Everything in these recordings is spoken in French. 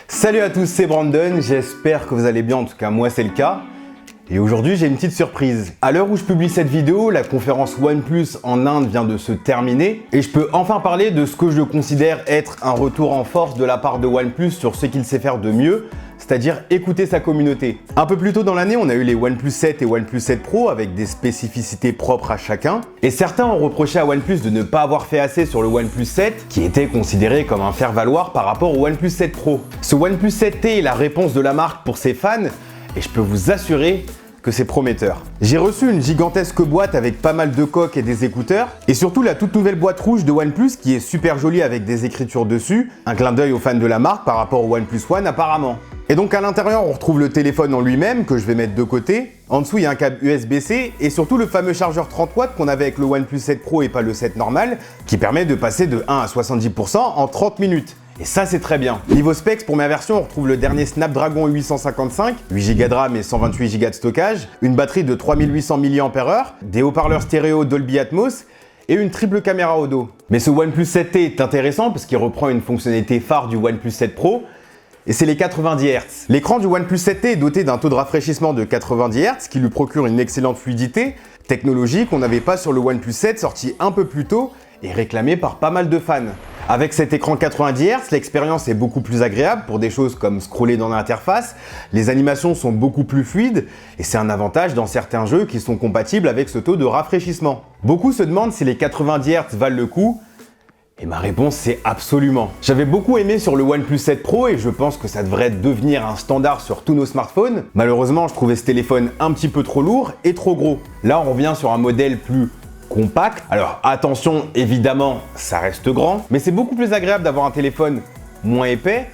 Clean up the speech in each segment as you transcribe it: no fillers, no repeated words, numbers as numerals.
Salut à tous, c'est Brandon, j'espère que vous allez bien, en tout cas moi c'est le cas. Et aujourd'hui j'ai une petite surprise. À l'heure où je publie cette vidéo, la conférence OnePlus en Inde vient de se terminer et je peux enfin parler de ce que je considère être un retour en force de la part de OnePlus sur ce qu'il sait faire de mieux, c'est-à-dire écouter sa communauté. Un peu plus tôt dans l'année, on a eu les OnePlus 7 et OnePlus 7 Pro avec des spécificités propres à chacun. Et certains ont reproché à OnePlus de ne pas avoir fait assez sur le OnePlus 7, qui était considéré comme un faire-valoir par rapport au OnePlus 7 Pro. Ce OnePlus 7T est la réponse de la marque pour ses fans, et je peux vous assurer que c'est prometteur. J'ai reçu une gigantesque boîte avec pas mal de coques et des écouteurs, et surtout la toute nouvelle boîte rouge de OnePlus qui est super jolie avec des écritures dessus, un clin d'œil aux fans de la marque par rapport au OnePlus One apparemment. Et donc à l'intérieur on retrouve le téléphone en lui-même que je vais mettre de côté. En dessous il y a un câble USB-C et surtout le fameux chargeur 30 watts qu'on avait avec le OnePlus 7 Pro et pas le 7 normal, qui permet de passer de 1 à 70% en 30 minutes. Et ça c'est très bien. Niveau specs, pour ma version, on retrouve le dernier Snapdragon 855, 8Go de RAM et 128Go de stockage, une batterie de 3800 mAh, des haut-parleurs stéréo Dolby Atmos et une triple caméra au dos. Mais ce OnePlus 7T est intéressant parce qu'il reprend une fonctionnalité phare du OnePlus 7 Pro, et c'est les 90 Hz. L'écran du OnePlus 7T est doté d'un taux de rafraîchissement de 90 Hz qui lui procure une excellente fluidité, technologie qu'on n'avait pas sur le OnePlus 7 sorti un peu plus tôt et réclamé par pas mal de fans. Avec cet écran 90 Hz, l'expérience est beaucoup plus agréable pour des choses comme scroller dans l'interface, les animations sont beaucoup plus fluides et c'est un avantage dans certains jeux qui sont compatibles avec ce taux de rafraîchissement. Beaucoup se demandent si les 90 Hz valent le coup. Et ma réponse c'est absolument. J'avais beaucoup aimé sur le OnePlus 7 Pro et je pense que ça devrait devenir un standard sur tous nos smartphones. Malheureusement, je trouvais ce téléphone un petit peu trop lourd et trop gros. Là, on revient sur un modèle plus compact. Alors attention, évidemment, ça reste grand, mais c'est beaucoup plus agréable d'avoir un téléphone moins épais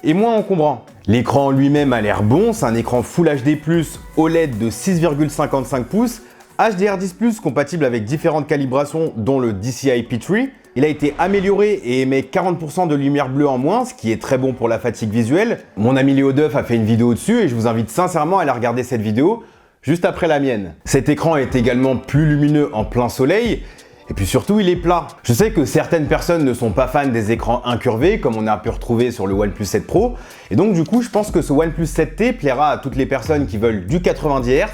et moins encombrant. L'écran en lui-même a l'air bon, c'est un écran Full HD+, OLED de 6,55 pouces, HDR10+, compatible avec différentes calibrations dont le DCI-P3. Il a été amélioré et émet 40% de lumière bleue en moins, ce qui est très bon pour la fatigue visuelle. Mon ami Léo Duff a fait une vidéo dessus et je vous invite sincèrement à aller regarder cette vidéo juste après la mienne. Cet écran est également plus lumineux en plein soleil et puis surtout il est plat. Je sais que certaines personnes ne sont pas fans des écrans incurvés comme on a pu retrouver sur le OnePlus 7 Pro et donc du coup je pense que ce OnePlus 7T plaira à toutes les personnes qui veulent du 90 Hz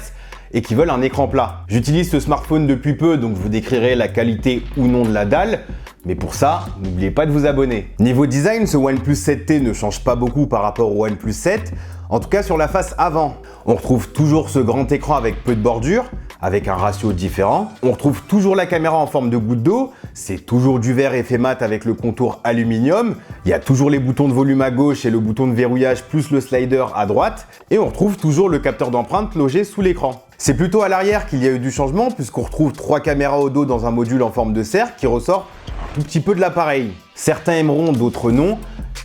et qui veulent un écran plat. J'utilise ce smartphone depuis peu donc je vous décrirai la qualité ou non de la dalle. Mais pour ça, n'oubliez pas de vous abonner. Niveau design, ce OnePlus 7T ne change pas beaucoup par rapport au OnePlus 7, en tout cas sur la face avant. On retrouve toujours ce grand écran avec peu de bordure, avec un ratio différent. On retrouve toujours la caméra en forme de goutte d'eau, c'est toujours du verre effet mat avec le contour aluminium. Il y a toujours les boutons de volume à gauche et le bouton de verrouillage plus le slider à droite. Et on retrouve toujours le capteur d'empreinte logé sous l'écran. C'est plutôt à l'arrière qu'il y a eu du changement puisqu'on retrouve 3 caméras au dos dans un module en forme de cercle qui ressort un tout petit peu de l'appareil. Certains aimeront, d'autres non.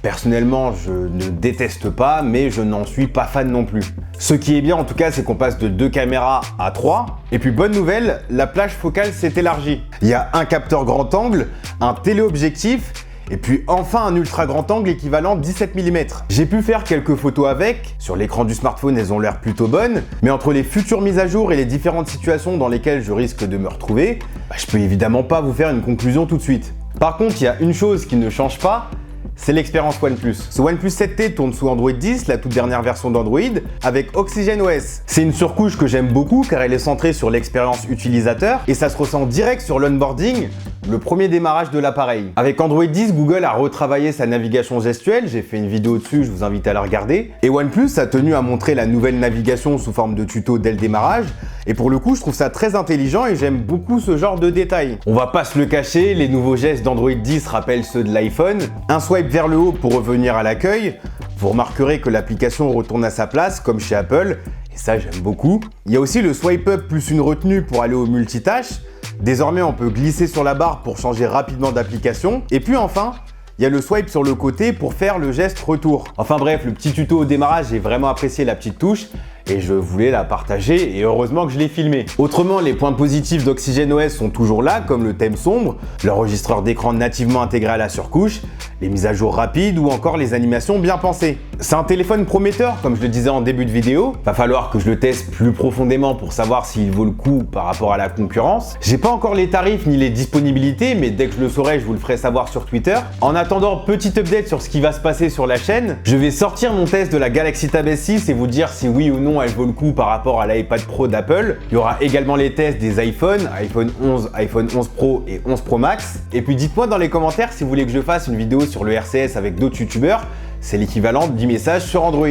Personnellement, je ne déteste pas, mais je n'en suis pas fan non plus. Ce qui est bien en tout cas, c'est qu'on passe de 2 caméras à 3. Et puis bonne nouvelle, la plage focale s'est élargie. Il y a un capteur grand angle, un téléobjectif, et puis enfin un ultra grand angle équivalent 17 mm. J'ai pu faire quelques photos avec, sur l'écran du smartphone elles ont l'air plutôt bonnes, mais entre les futures mises à jour et les différentes situations dans lesquelles je risque de me retrouver, je peux évidemment pas vous faire une conclusion tout de suite. Par contre, il y a une chose qui ne change pas, c'est l'expérience OnePlus. Ce OnePlus 7T tourne sous Android 10, la toute dernière version d'Android, avec OxygenOS. C'est une surcouche que j'aime beaucoup car elle est centrée sur l'expérience utilisateur et ça se ressent direct sur l'onboarding, le premier démarrage de l'appareil. Avec Android 10, Google a retravaillé sa navigation gestuelle, j'ai fait une vidéo dessus, je vous invite à la regarder. Et OnePlus a tenu à montrer la nouvelle navigation sous forme de tuto dès le démarrage. Et pour le coup, je trouve ça très intelligent et j'aime beaucoup ce genre de détails. On va pas se le cacher, les nouveaux gestes d'Android 10 rappellent ceux de l'iPhone. Un swipe vers le haut pour revenir à l'accueil. Vous remarquerez que l'application retourne à sa place, comme chez Apple. Et ça, j'aime beaucoup. Il y a aussi le swipe up plus une retenue pour aller au multitâche. Désormais, on peut glisser sur la barre pour changer rapidement d'application. Et puis enfin, il y a le swipe sur le côté pour faire le geste retour. Enfin bref, le petit tuto au démarrage, j'ai vraiment apprécié la petite touche et je voulais la partager et heureusement que je l'ai filmé. Autrement, les points positifs d'OxygenOS sont toujours là, comme le thème sombre, l'enregistreur d'écran nativement intégré à la surcouche, les mises à jour rapides ou encore les animations bien pensées. C'est un téléphone prometteur, comme je le disais en début de vidéo. Va falloir que je le teste plus profondément pour savoir s'il vaut le coup par rapport à la concurrence. J'ai pas encore les tarifs ni les disponibilités, mais dès que je le saurai, je vous le ferai savoir sur Twitter. En attendant, petit update sur ce qui va se passer sur la chaîne. Je vais sortir mon test de la Galaxy Tab S6 et vous dire si oui ou non elle vaut le coup par rapport à l'iPad Pro d'Apple. Il y aura également les tests des iPhones, iPhone 11, iPhone 11 Pro et 11 Pro Max. Et puis dites-moi dans les commentaires si vous voulez que je fasse une vidéo sur le RCS avec d'autres youtubeurs. C'est l'équivalent de 10 messages sur Android.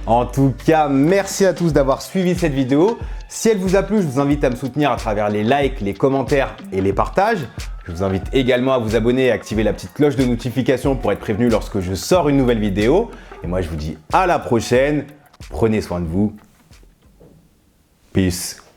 En tout cas, merci à tous d'avoir suivi cette vidéo. Si elle vous a plu, je vous invite à me soutenir à travers les likes, les commentaires et les partages. Je vous invite également à vous abonner et à activer la petite cloche de notification pour être prévenu lorsque je sors une nouvelle vidéo. Et moi, je vous dis à la prochaine. Prenez soin de vous. Peace.